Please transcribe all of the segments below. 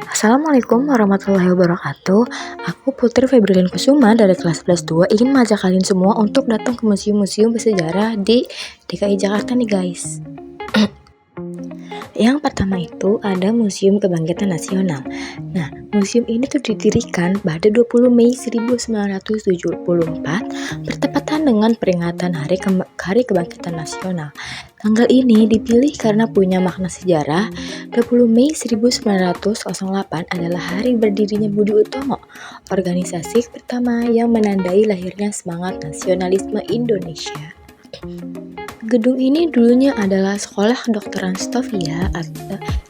Assalamualaikum warahmatullahi wabarakatuh. Aku Putri Febrilin Kusuma dari kelas 11 2 ingin mengajak kalian semua untuk datang ke museum-museum bersejarah di DKI Jakarta nih guys. Yang pertama itu ada Museum Kebangkitan Nasional. Nah, museum ini tuh didirikan pada 20 Mei 1974 bertepatan dengan peringatan Hari Kebangkitan Nasional. Tanggal ini dipilih karena punya makna sejarah. 20 Mei 1908 adalah hari berdirinya Budi Utomo, organisasi pertama yang menandai lahirnya semangat nasionalisme Indonesia. Gedung ini dulunya adalah Sekolah Kedokteran Stovia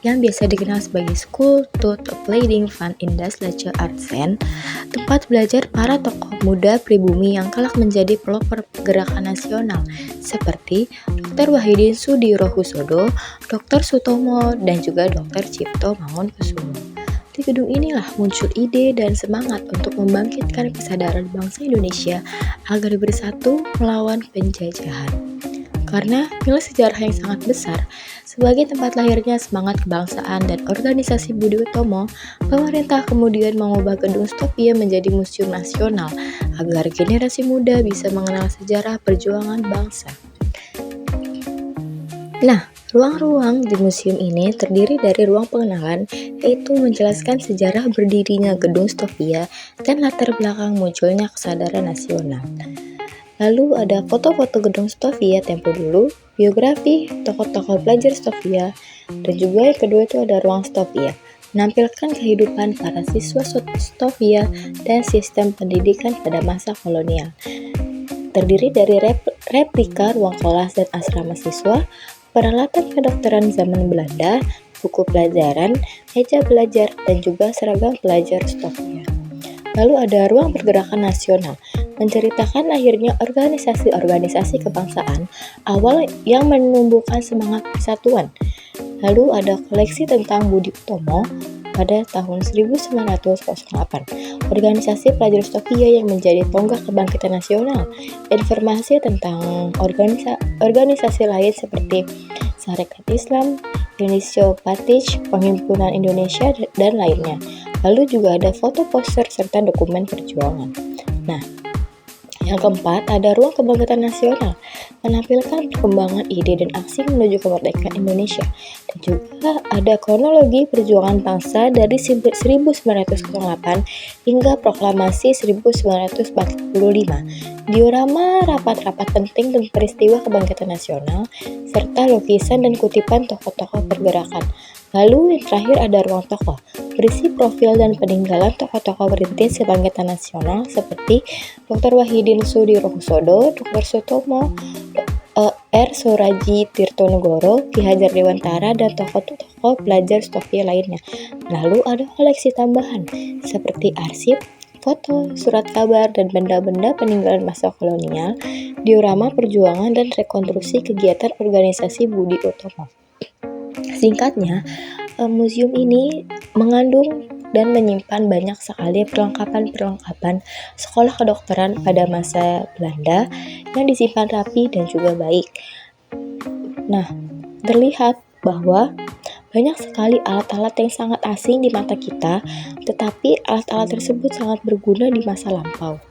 yang biasa dikenal sebagai School to Applauding Van Indas Lece Artsen, tempat belajar para tokoh muda pribumi yang kelak menjadi pelopor gerakan nasional seperti Dr. Wahidin Sudirohusodo, Dr. Sutomo, dan juga Dr. Cipto Mangunkusumo. Di gedung inilah muncul ide dan semangat untuk membangkitkan kesadaran bangsa Indonesia agar bersatu melawan penjajahan. Karena nilai sejarah yang sangat besar, sebagai tempat lahirnya semangat kebangsaan dan organisasi Budi Utomo, pemerintah kemudian mengubah gedung Stovia menjadi museum nasional agar generasi muda bisa mengenal sejarah perjuangan bangsa. Nah, ruang-ruang di museum ini terdiri dari ruang pengenalan, yaitu menjelaskan sejarah berdirinya gedung Stovia dan latar belakang munculnya kesadaran nasional. Lalu ada foto-foto gedung Stovia tempo dulu, biografi tokoh-tokoh pelajar Stovia, dan juga yang kedua itu ada ruang Stovia, menampilkan kehidupan para siswa Stovia dan sistem pendidikan pada masa kolonial. Terdiri dari replika ruang kelas dan asrama siswa, peralatan kedokteran zaman Belanda, buku pelajaran, meja belajar, dan juga seragam pelajar Stovia. Lalu ada ruang pergerakan nasional, menceritakan lahirnya organisasi-organisasi kebangsaan awal yang menumbuhkan semangat persatuan. Lalu ada koleksi tentang Budi Utomo pada tahun 1908, organisasi pelajar Stovia yang menjadi tonggak kebangkitan nasional, informasi tentang organisasi lain seperti Sarekat Islam, Indonesia Patij, Penghimpunan Indonesia, dan lainnya. Lalu juga ada foto poster serta dokumen perjuangan. Nah, yang keempat ada ruang kebangkitan nasional, menampilkan perkembangan ide dan aksi menuju kemerdekaan Indonesia. Dan juga ada kronologi perjuangan bangsa dari 1908 hingga proklamasi 1945, diorama rapat-rapat penting dan peristiwa kebangkitan nasional, serta lukisan dan kutipan tokoh-tokoh pergerakan. Lalu yang terakhir ada ruang tokoh, berisi profil dan peninggalan tokoh-tokoh perintis kebangkitan nasional seperti Dr. Wahidin Sudirohusodo, Dr. Sutomo, R. Soeraji Tirtonegoro, Ki Hajar Dewantara, dan tokoh-tokoh pelajar Stovia lainnya. Lalu ada koleksi tambahan seperti arsip, foto, surat kabar, dan benda-benda peninggalan masa kolonial, diorama perjuangan, dan rekonstruksi kegiatan organisasi Budi Utomo. Singkatnya, museum ini mengandung dan menyimpan banyak sekali perlengkapan sekolah kedokteran pada masa Belanda yang disimpan rapi dan juga baik. Nah, terlihat bahwa banyak sekali alat-alat yang sangat asing di mata kita, tetapi alat-alat tersebut sangat berguna di masa lampau.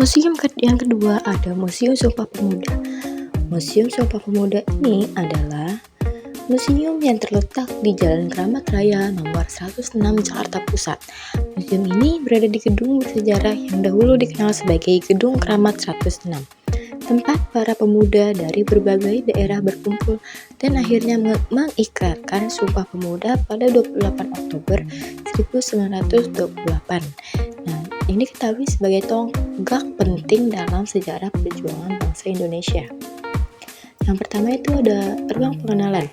Yang kedua ada Museum Sumpah Pemuda. Museum Sumpah Pemuda ini adalah museum yang terletak di Jalan Keramat Raya nomor 106 Jakarta Pusat. Museum ini berada di gedung bersejarah yang dahulu dikenal sebagai Gedung Keramat 106. Tempat para pemuda dari berbagai daerah berkumpul dan akhirnya mengikrarkan Sumpah Pemuda pada 28 Oktober 1928. Nah, ini diketahui sebagai tonggak penting dalam sejarah perjuangan bangsa Indonesia. Yang pertama itu ada ruang pengenalan,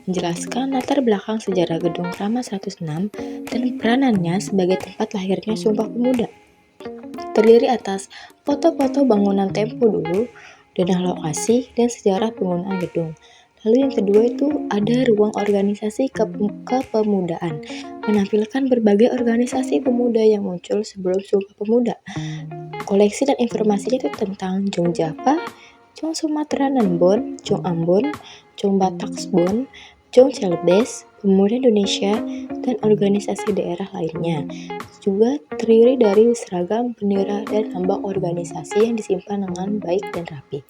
menjelaskan latar belakang sejarah Gedung Keramat 106 dan peranannya sebagai tempat lahirnya Sumpah Pemuda. Terdiri atas foto-foto bangunan tempo dulu, denah lokasi, dan sejarah penggunaan gedung. Lalu yang kedua itu ada ruang organisasi kepemudaan, menampilkan berbagai organisasi pemuda yang muncul sebelum Sumpah Pemuda. Koleksi dan informasinya itu tentang Jong Java, Jong Sumatera Nembon, Jong Ambon, Jong Bataksbon, Jong Celebes, Pemuda Indonesia, dan organisasi daerah lainnya. Juga terdiri dari seragam, bendera, dan lambang organisasi yang disimpan dengan baik dan rapi.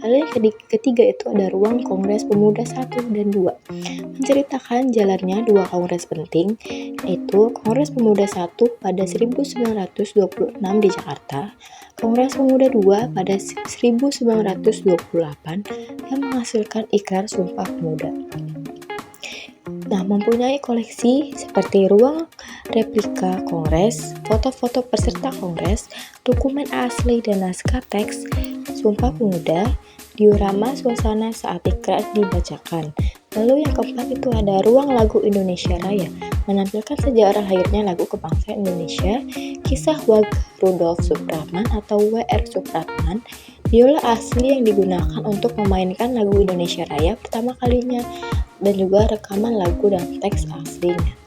Lalu yang ketiga itu ada ruang Kongres Pemuda 1 dan 2, menceritakan jalannya dua kongres penting, yaitu Kongres Pemuda 1 pada 1926 di Jakarta, Kongres Pemuda 2 pada 1928 yang menghasilkan Ikrar Sumpah Pemuda. Nah, mempunyai koleksi seperti ruang replika kongres, foto-foto peserta kongres, dokumen asli dan naskah teks Sumpah Pemuda, diorama suasana saat ikrar dibacakan. Lalu yang keempat itu ada ruang lagu Indonesia Raya, menampilkan sejarah lahirnya lagu kebangsaan Indonesia, kisah warga Rudolf Supratman atau W.R. Supratman, biola asli yang digunakan untuk memainkan lagu Indonesia Raya pertama kalinya, dan juga rekaman lagu dan teks aslinya.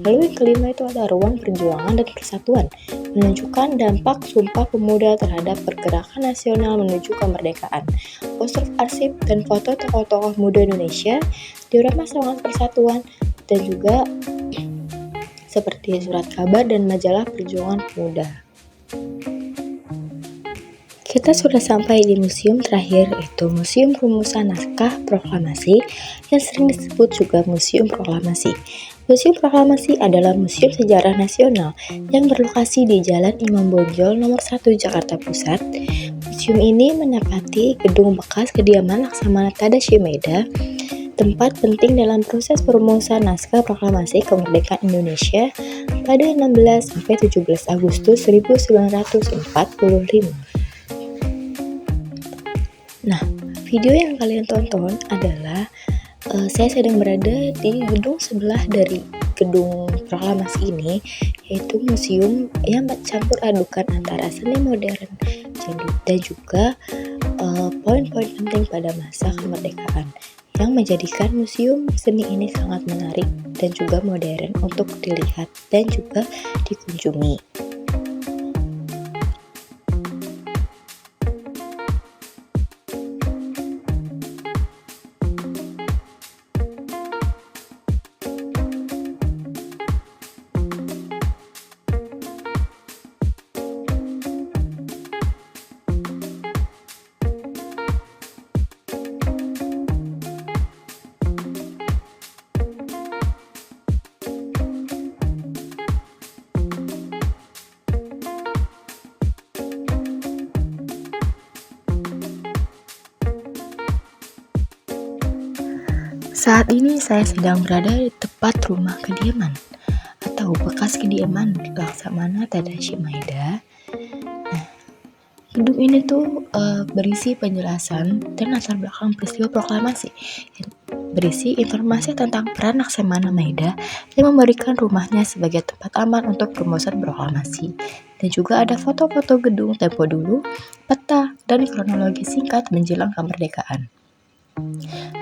Lalu yang kelima itu ada ruang perjuangan dan persatuan, menunjukkan dampak Sumpah Pemuda terhadap pergerakan nasional menuju kemerdekaan. Poster arsip dan foto tokoh-tokoh muda Indonesia, diorama semangat persatuan, dan juga seperti surat kabar dan majalah perjuangan pemuda. Kita sudah sampai di museum terakhir, yaitu Museum Rumusan Naskah Proklamasi yang sering disebut juga Museum Proklamasi. Museum Proklamasi adalah museum sejarah nasional yang berlokasi di Jalan Imam Bonjol nomor 1 Jakarta Pusat. Museum ini menempati gedung bekas kediaman Laksamana Tadashi Maeda, tempat penting dalam proses perumusan naskah proklamasi kemerdekaan Indonesia pada 16-17 Agustus 1945. Nah, video yang kalian tonton adalah saya sedang berada di gedung sebelah dari gedung proklamasi ini, yaitu museum yang mencampur adukan antara seni modern dan juga poin-poin penting pada masa kemerdekaan, yang menjadikan museum seni ini sangat menarik dan juga modern untuk dilihat dan juga dikunjungi. Saat ini saya sedang berada di tempat rumah kediaman atau bekas kediaman Laksamana Tadashi Maeda. Nah, gedung ini tuh berisi penjelasan dan latar belakang peristiwa proklamasi, berisi informasi tentang peran Laksamana Maeda yang memberikan rumahnya sebagai tempat aman untuk perumusan proklamasi. Dan juga ada foto-foto gedung tempo dulu, peta, dan kronologi singkat menjelang kemerdekaan.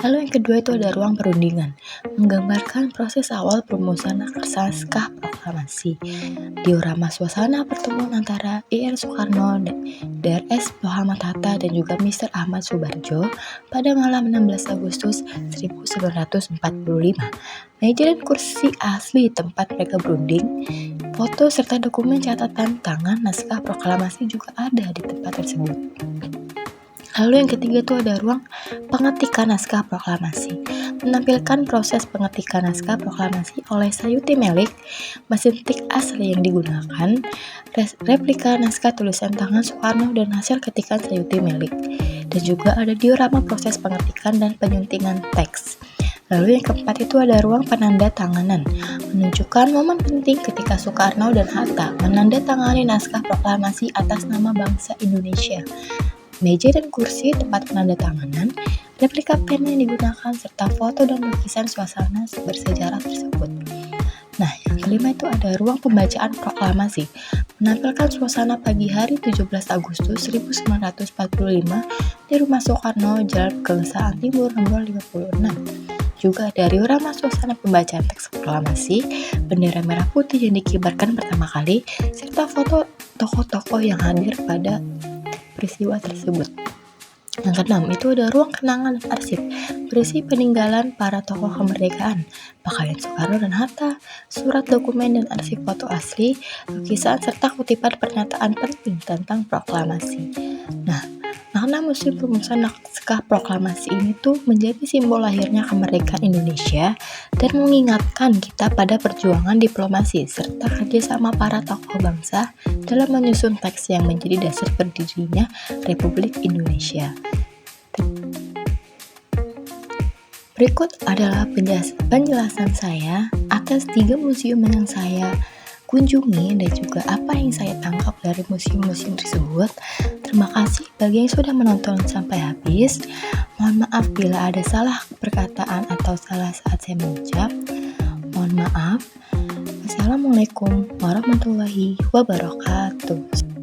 Lalu yang kedua itu ada ruang perundingan, menggambarkan proses awal perumusan naskah proklamasi. Diorama suasana pertemuan antara Ir Soekarno, Drs Muhammad Hatta, dan juga Mr. Ahmad Subarjo pada malam 16 Agustus 1945. Meja dan kursi asli tempat mereka berunding Foto serta dokumen catatan tangan naskah proklamasi juga ada di tempat tersebut. Lalu yang ketiga itu ada ruang pengetikan naskah proklamasi. Menampilkan proses pengetikan naskah proklamasi oleh Sayuti Melik, mesin tik asli yang digunakan, replika naskah tulisan tangan Soekarno dan hasil ketikan Sayuti Melik. Dan juga ada diorama proses pengetikan dan penyuntingan teks. Lalu yang keempat itu ada ruang penanda tanganan, menunjukkan momen penting ketika Soekarno dan Hatta menandatangani naskah proklamasi atas nama bangsa Indonesia. Meja dan kursi tempat penandatanganan, replika pen yang digunakan, serta foto dan lukisan suasana bersejarah tersebut. Nah, yang kelima itu ada ruang pembacaan proklamasi, menampilkan suasana pagi hari 17 Agustus 1945 di Rumah Soekarno, Jalan Kebangsaan Timur nomor 56. Juga ada diorama suasana pembacaan teks proklamasi, bendera merah putih yang dikibarkan pertama kali, serta foto tokoh-tokoh yang hadir pada peristiwa tersebut. Yang keenam itu ada ruang kenangan dan arsip, berisi peninggalan para tokoh kemerdekaan, pakaian Soekarno dan Hatta, surat dokumen dan arsip foto asli, lukisan serta kutipan pernyataan penting tentang proklamasi. Nah, makna museum perumusan naskah proklamasi ini tuh menjadi simbol lahirnya kemerdekaan Indonesia dan mengingatkan kita pada perjuangan diplomasi serta kerjasama para tokoh bangsa dalam menyusun teks yang menjadi dasar berdirinya Republik Indonesia. Berikut adalah penjelasan saya atas 3 museum yang saya kunjungi dan juga apa yang saya tangkap dari museum-museum tersebut. Terima kasih bagi yang sudah menonton sampai habis. Mohon maaf bila ada salah perkataan atau salah saat saya mengucap. Mohon maaf. Wassalamualaikum warahmatullahi wabarakatuh.